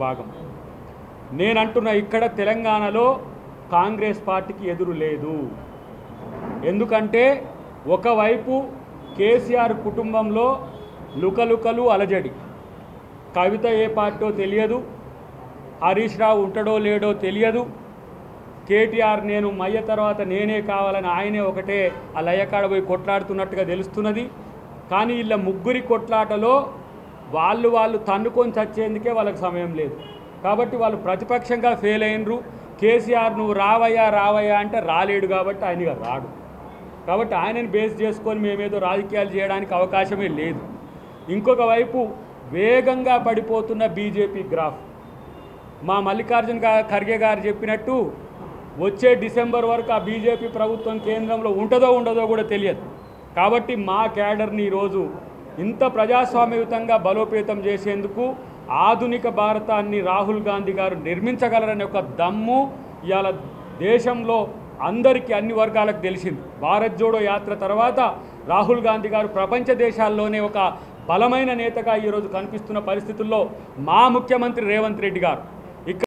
భాగం నేనంటున్నా ఇక్కడ తెలంగాణలో కాంగ్రెస్ పార్టీకి ఎదురు లేదు. ఎందుకంటే ఒకవైపు కేసీఆర్ కుటుంబంలో లుకలుకలు అలజడి, కవిత ఏ పార్టీ తెలియదు, హరీష్ రావు ఉంటాడో లేడో తెలియదు, కేటీఆర్ నేను మయ్య తర్వాత నేనే కావాలని ఆయనే ఒకటే ఆ లయ్యకాడ పోయి కొట్లాడుతున్నట్టుగా తెలుస్తున్నది. కానీ వీళ్ళ ముగ్గురి కొట్లాటలో వాళ్ళు తన్నుకొని చచ్చేందుకే వాళ్ళకి సమయం లేదు. కాబట్టి వాళ్ళు ప్రతిపక్షంగా ఫెయిల్ అయినరు. కేసీఆర్ నువ్వు రావయ్యా అంటే రాలేడు కాబట్టి ఆయన రాడు. కాబట్టి ఆయనని బేస్ చేసుకొని మేమేదో రాజకీయాలు చేయడానికి అవకాశమే లేదు. ఇంకొక వైపు వేగంగా పడిపోతున్న బీజేపీ గ్రాఫ్. మా మల్లికార్జున ఖర్గే గారు చెప్పినట్టు వచ్చే డిసెంబర్ వరకు ఆ బీజేపీ ప్రభుత్వం కేంద్రంలో ఉంటుందో ఉండదో కూడా తెలియదు. కాబట్టి మా క్యాడర్ని ఈరోజు ఇంత ప్రజాస్వామ్యయుతంగా బలోపేతం చేసేందుకు ఆధునిక భారతాన్ని రాహుల్ గాంధీ గారు నిర్మించగలరనే ఒక దమ్ము ఇవాళ దేశంలో అందరికీ అన్ని వర్గాలకు తెలిసింది. భారత్ జోడో యాత్ర తర్వాత రాహుల్ గాంధీ గారు ప్రపంచ దేశాల్లోనే ఒక బలమైన నేతగా ఈరోజు కనిపిస్తున్న పరిస్థితుల్లో మా ముఖ్యమంత్రి రేవంత్ రెడ్డి గారు